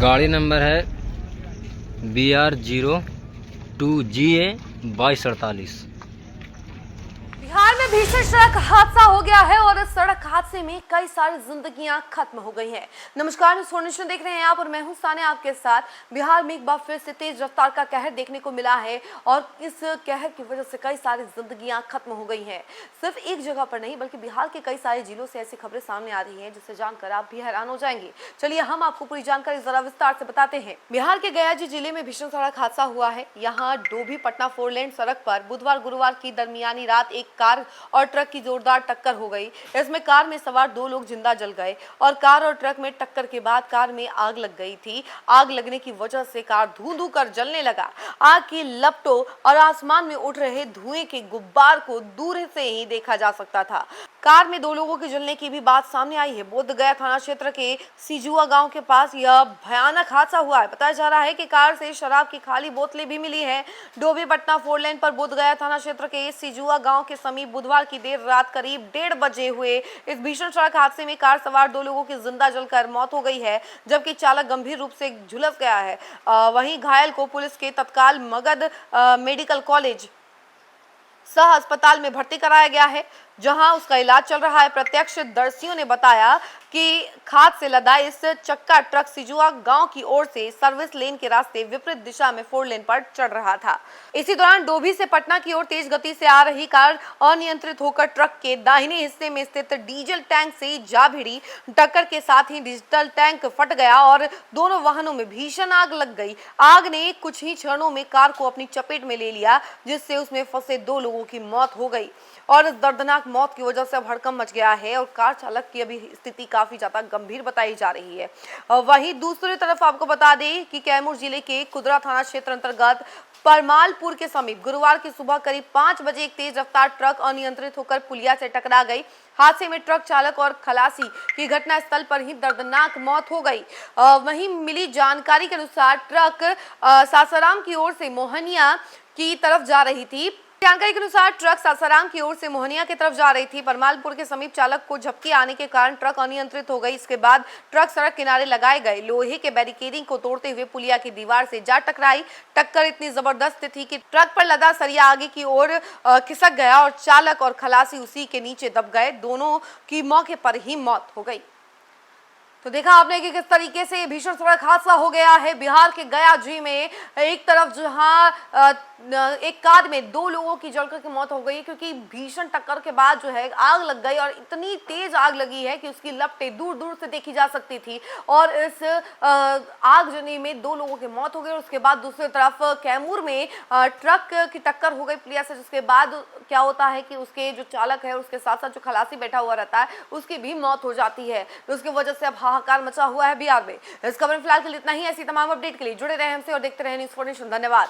गाड़ी नंबर है BR02GA2248। बिहार में भीषण सड़क हादसा हो गया है और इस सड़क हादसे में कई सारी जिंदगियां खत्म हो गई हैं। नमस्कार, न्यूज़ 4 नेशन देख रहे हैं आप और मैं हूं सानिया आपके साथ। बिहार में एक बार फिर से तेज रफ्तार का कहर देखने को मिला है और इस कहर की वजह से कई सारी जिंदगियां खत्म हो गई हैं। सिर्फ एक जगह पर नहीं बल्कि बिहार के कई सारे जिलों से ऐसी खबरें सामने आ रही हैं जिसे जानकर आप भी हैरान हो जाएंगे। चलिए हम आपको पूरी जानकारी जरा विस्तार से बताते हैं। बिहार के गया जिले में भीषण सड़क हादसा हुआ है। यहाँ डोभी पटना 4 लेन सड़क पर बुधवार गुरुवार की दरमियानी रात एक कार और ट्रक की जोरदार टक्कर हो गई। इसमें कार में सवार 2 लोग जिंदा जल गए और कार और ट्रक में टक्कर के बाद कार में आग लग गई थी। आग लगने की वजह से कार धू-धू कर जलने लगा। आग की लपटों और आसमान में उठ रहे धुएं के गुब्बार को दूर से ही देखा जा सकता था। कार में 2 लोगों के जलने की भी बात सामने आई है। बोधगया थाना क्षेत्र के सिजुआ गांव के पास यह भयानक हादसा हुआ है। बताया जा रहा है कि कार से शराब की खाली बोतलें भी मिली हैं। डोभी पटना 4 लेन पर बोधगया थाना क्षेत्र के सिजुआ गांव के समीप बुधवार की देर रात करीब 1:30 बजे हुए इस भीषण सड़क हादसे में कार सवार 2 लोगों की जिंदा जलकर मौत हो गई है, जबकि चालक गंभीर रूप से झुलस गया है। वहीं घायल को पुलिस के तत्काल मगध मेडिकल कॉलेज सह अस्पताल में भर्ती कराया गया है, जहां उसका इलाज चल रहा है। प्रत्यक्षदर्शियों ने बताया कि खाद से लदा इस चक्का ट्रक सिजुआ गांव की ओर से सर्विस लेन के रास्ते विपरीत दिशा में 4 लेन पर चढ़ रहा था। इसी दौरान डोभी से पटना की ओर तेज गति से आ रही कार अनियंत्रित होकर ट्रक के दाहिने हिस्से में स्थित डीजल टैंक से जा भिड़ी। टक्कर के साथ ही डीजल टैंक फट गया और दोनों वाहनों में भीषण आग लग गई। आग ने कुछ ही क्षणों में कार को अपनी चपेट में ले लिया, जिससे उसमें फंसे 2 लोगों की मौत हो गई और इस दर्दनाक मौत की वजह से अब हड़कंप मच गया है और कार चालक की अभी स्थिति काफी ज्यादा गंभीर बताई जा रही है। वहीं दूसरी तरफ आपको बता दें कि कैमूर जिले के कुदरा थाना क्षेत्र अंतर्गत परमालपुर के समीप गुरुवार की सुबह करीब 5 बजे एक तेज रफ्तार ट्रक अनियंत्रित होकर पुलिया से टकरा गई। हादसे में ट्रक चालक और खलासी की घटना स्थल पर ही दर्दनाक मौत हो गई। वहीं मिली जानकारी के अनुसार ट्रक सासाराम की ओर से मोहनिया की तरफ जा रही थी। जानकारी के अनुसार ट्रक सासाराम की ओर से मोहनिया की तरफ जा रही थी। परमालपुर के समीप चालक को झपकी आने के कारण ट्रक अनियंत्रित हो गई। इसके बाद ट्रक सड़क किनारे लगाए गए लोहे के बैरिकेडिंग को तोड़ते हुए पुलिया की दीवार से जा टकराई। टक्कर इतनी जबरदस्त थी कि ट्रक पर लदा सरिया आगे की ओर खिसक गया और चालक और खलासी उसी के नीचे दब गए। दोनों की मौके पर ही मौत हो गई। तो देखा आपने कि किस तरीके से भीषण सड़क हादसा हो गया है बिहार के गया जी में। एक तरफ जहां एक कार में 2 लोगों की जलकर की मौत हो गई क्योंकि भीषण टक्कर के बाद जो है आग लग गई और इतनी तेज आग लगी है कि उसकी लपटें दूर दूर से देखी जा सकती थी और इस आगजनी में 2 लोगों की मौत हो गई। और उसके बाद दूसरी तरफ कैमूर में ट्रक की टक्कर हो गई पुलिया से, जिसके बाद क्या होता है कि उसके जो चालक है उसके साथ साथ जो खलासी बैठा हुआ रहता है उसकी भी मौत हो जाती है। तो उसकी वजह से अब हाहाकार मचा हुआ है बिहार में। इस खबर में फिलहाल के लिए इतना ही। ऐसी तमाम अपडेट के लिए जुड़े रहे हमसे और देखते रहे न्यूज़ 4 नेशन। धन्यवाद।